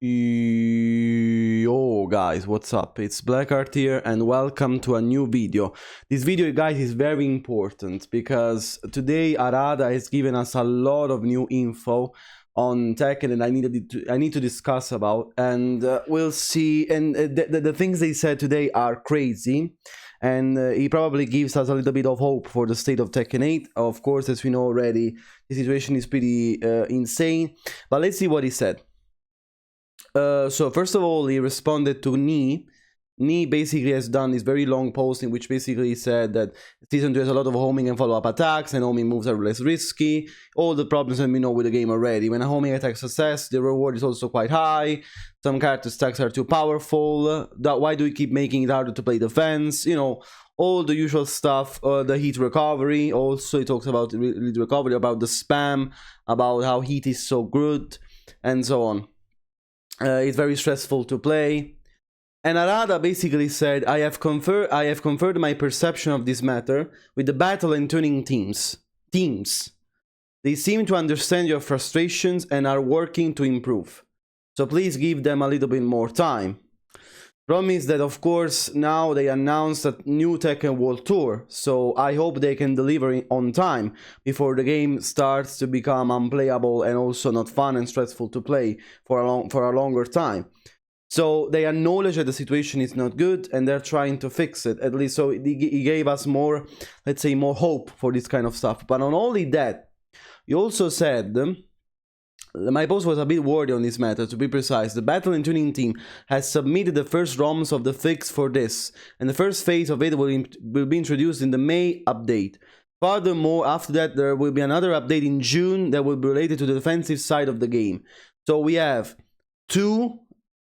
Yo guys, what's up? It's Blackheart here and welcome to a new video. This video, guys, is very important because today Harada has given us a lot of new info on Tekken and I need to discuss about, and we'll see. And the things they said today are crazy, and he probably gives us a little bit of hope for the state of Tekken 8. Of course, as we know already, the situation is pretty insane, but let's see what he said. So first of all, he responded to Ni. Ni basically has done this very long post in which basically said that Season 2 has a lot of homing and follow-up attacks, and homing moves are less risky. All the problems that we know with the game already. When a homing attack success, the reward is also quite high. Some character stacks are too powerful. Why do we keep making it harder to play defense? You know, all the usual stuff. The heat recovery. Also, he talks about heat recovery, about the spam, about how heat is so good, and so on. It's very stressful to play. And Harada basically said, I have conferred my perception of this matter with the battle and tuning teams. They seem to understand your frustrations and are working to improve. So please give them a little bit more time. Problem is that, of course, now they announced a new Tekken World Tour, so I hope they can deliver on time before the game starts to become unplayable and also not fun and stressful to play for a longer time. So they acknowledge that the situation is not good and they're trying to fix it, at least. So he gave us more, let's say, more hope for this kind of stuff. But not only that, he also said, my post was a bit wordy on this matter, to be precise. The Battle and Tuning team has submitted the first ROMs of the fix for this, and the first phase of it will be introduced in the May update. Furthermore, after that, there will be another update in June that will be related to the defensive side of the game. So we have two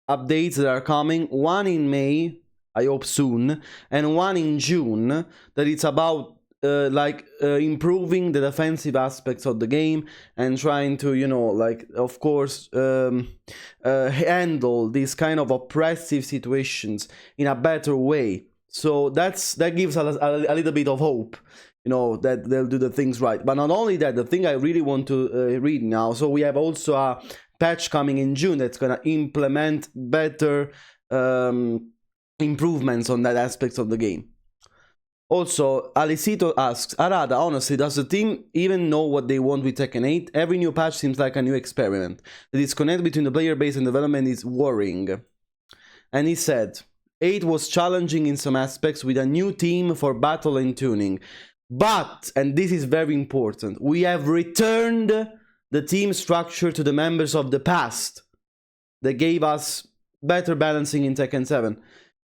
updates that are coming, one in May, I hope soon, and one in June, that it's about improving the defensive aspects of the game and trying to, you know, like, of course, handle these kind of oppressive situations in a better way. So that gives us a little bit of hope, you know, that they'll do the things right. But not only that, the thing I really want to read now, so we have also a patch coming in June that's gonna implement better improvements on that aspects of the game. Also, Alicito asks, Harada, honestly, does the team even know what they want with Tekken 8? Every new patch seems like a new experiment. The disconnect between the player base and development is worrying. And he said, 8 was challenging in some aspects with a new team for battle and tuning. But, and this is very important, we have returned the team structure to the members of the past that gave us better balancing in Tekken 7.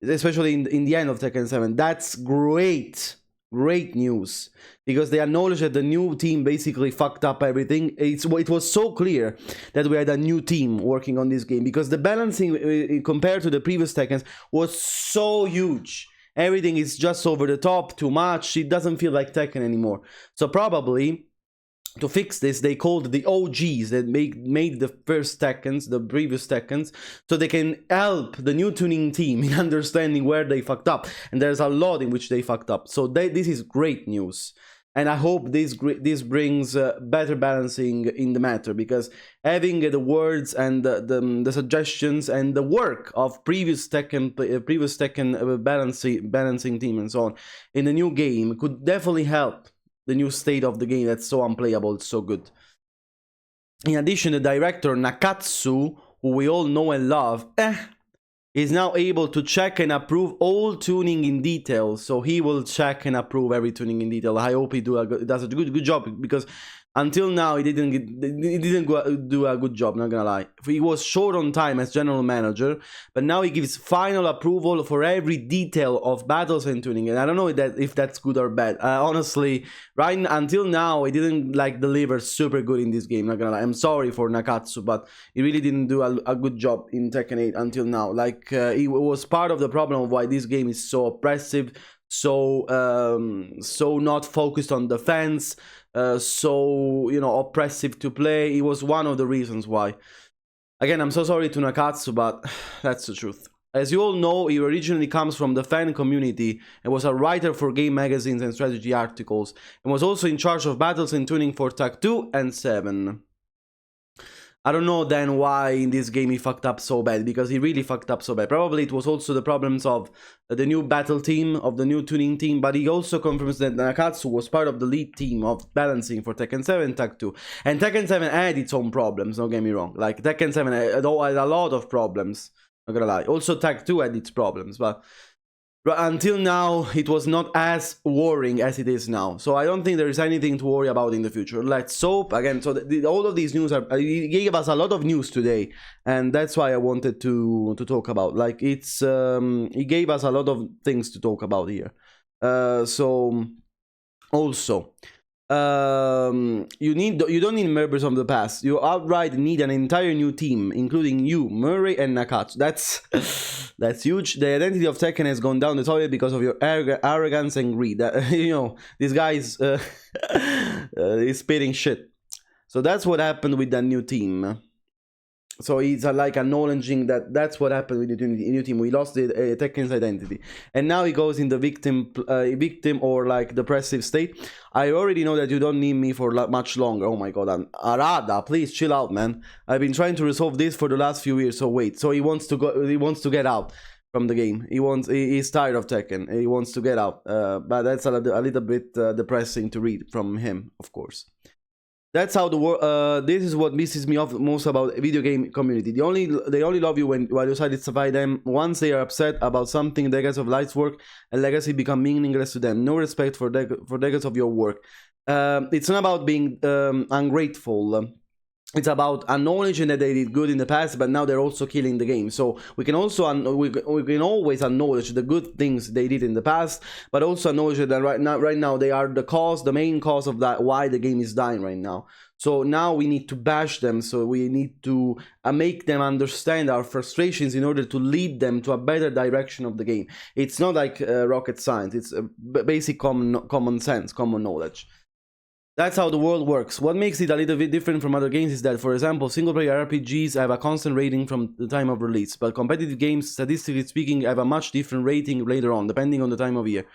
Especially in the end of Tekken 7. That's great news, because they acknowledge that the new team basically fucked up everything. It was so clear that we had a new team working on this game, because the balancing compared to the previous Tekkens was so huge. Everything is just over the top, too much. It doesn't feel like Tekken anymore. So probably to fix this, they called the OGs that made the first Tekkens, the previous Tekkens, so they can help the new tuning team in understanding where they fucked up. And there's a lot in which they fucked up. So this is great news. And I hope this brings better balancing in the matter, because having the words and the suggestions and the work of previous Tekken balancing team and so on in the new game could definitely help the new state of the game that's so unplayable, it's so good. In addition, the director Nakatsu, who we all know and love, is now able to check and approve all tuning in detail. So he will check and approve every tuning in detail. I hope he does a good job, because until now he didn't do a good job, not gonna lie. He was short on time as general manager, but now he gives final approval for every detail of battles and tuning, and I don't know if that's good or bad. Honestly, until now he didn't deliver super good in this game, not gonna lie. I'm sorry for Nakatsu, but he really didn't do a good job in Tekken 8 until now. He was part of the problem of why this game is so oppressive, so not focused on defense, so, you know, oppressive to play. It was one of the reasons why. Again, I'm so sorry to Nakatsu, but that's the truth. As you all know, he originally comes from the fan community and was a writer for game magazines and strategy articles, and was also in charge of battles and tuning for TAC 2 and 7. I don't know then why in this game he fucked up so bad, because he really fucked up so bad. Probably it was also the problems of the new battle team, of the new tuning team, but he also confirms that Nakatsu was part of the lead team of balancing for Tekken 7 and Tag 2. And Tekken 7 had its own problems, don't get me wrong. Like, Tekken 7 had a lot of problems, not gonna lie. Also Tag 2 had its problems, but until now, it was not as worrying as it is now. So I don't think there is anything to worry about in the future. Let's hope, again, so all of these news he gave us a lot of news today, and that's why I wanted to talk about. Like, it's, he gave us a lot of things to talk about here. So, also, you don't need members of the past. You outright need an entire new team, including you, Murray, and Nakatsu. That's huge. The identity of Tekken has gone down the toilet because of your arrogance and greed. You know, this guy is spitting shit. So that's what happened with that new team. So he's like acknowledging that that's what happened with the new team. We lost the Tekken's identity, and now he goes in the victim or like depressive state. I already know that you don't need me for much longer. Oh my god, Harada, please chill out, man. I've been trying to resolve this for the last few years. So wait, so he wants to go. He wants to get out from the game. He's tired of Tekken. He wants to get out. But that's a little bit depressing to read from him, of course. That's how the world. This is what pisses me off most about video game community. They only love you while you satisfy them. Once they are upset about something, decades of life's work and legacy become meaningless to them. No respect for decades of your work. It's not about being ungrateful. It's about acknowledging that they did good in the past, but now they're also killing the game. So we can also we can always acknowledge the good things they did in the past, but also acknowledge that right now they are the main cause of that, why the game is dying right now. So now we need to bash them. So we need to make them understand our frustrations in order to lead them to a better direction of the game. It's not like rocket science. It's basic common sense, common knowledge. That's how the world works. What makes it a little bit different from other games is that, for example, single-player RPGs have a constant rating from the time of release, but competitive games, statistically speaking, have a much different rating later on, depending on the time of year.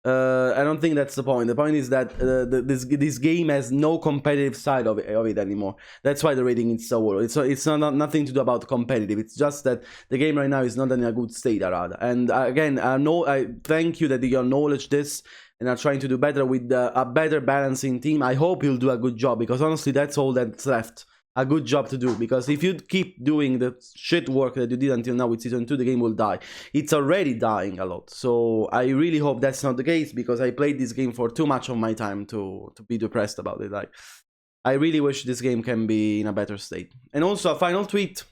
I don't think that's the point. The point is that this game has no competitive side of it anymore. That's why the rating is so low. It's nothing to do about competitive. It's just that the game right now is not in a good state, Harada. And again, I thank you that you acknowledge this and are trying to do better with a better balancing team. I hope you'll do a good job, because honestly, that's all that's left. A good job to do, because if you keep doing the shit work that you did until now with Season 2, the game will die. It's already dying a lot, so I really hope that's not the case, because I played this game for too much of my time to be depressed about it. Like, I really wish this game can be in a better state. And also, a final tweet.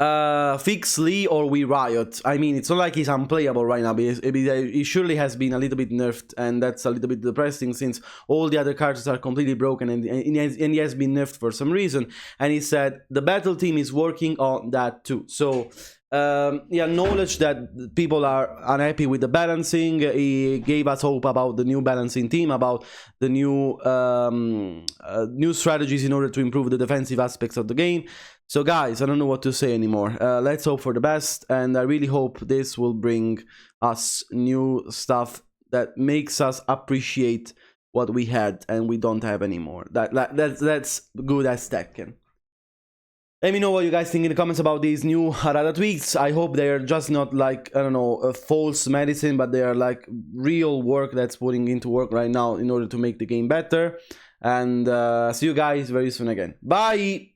Fix Lee or we riot. I mean, it's not like he's unplayable right now, but he surely has been a little bit nerfed, and that's a little bit depressing since all the other characters are completely broken, and he has been nerfed for some reason. And he said the battle team is working on that too. So he acknowledged that people are unhappy with the balancing. He gave us hope about the new balancing team, about the new new strategies in order to improve the defensive aspects of the game. So guys, I don't know what to say anymore. Let's hope for the best, and I really hope this will bring us new stuff that makes us appreciate what we had and we don't have anymore. That's good as Tekken. Let me know what you guys think in the comments about these new Harada tweets. I hope they're just not like, I don't know, a false medicine, but they are like real work that's putting into work right now in order to make the game better. And see you guys very soon again. Bye!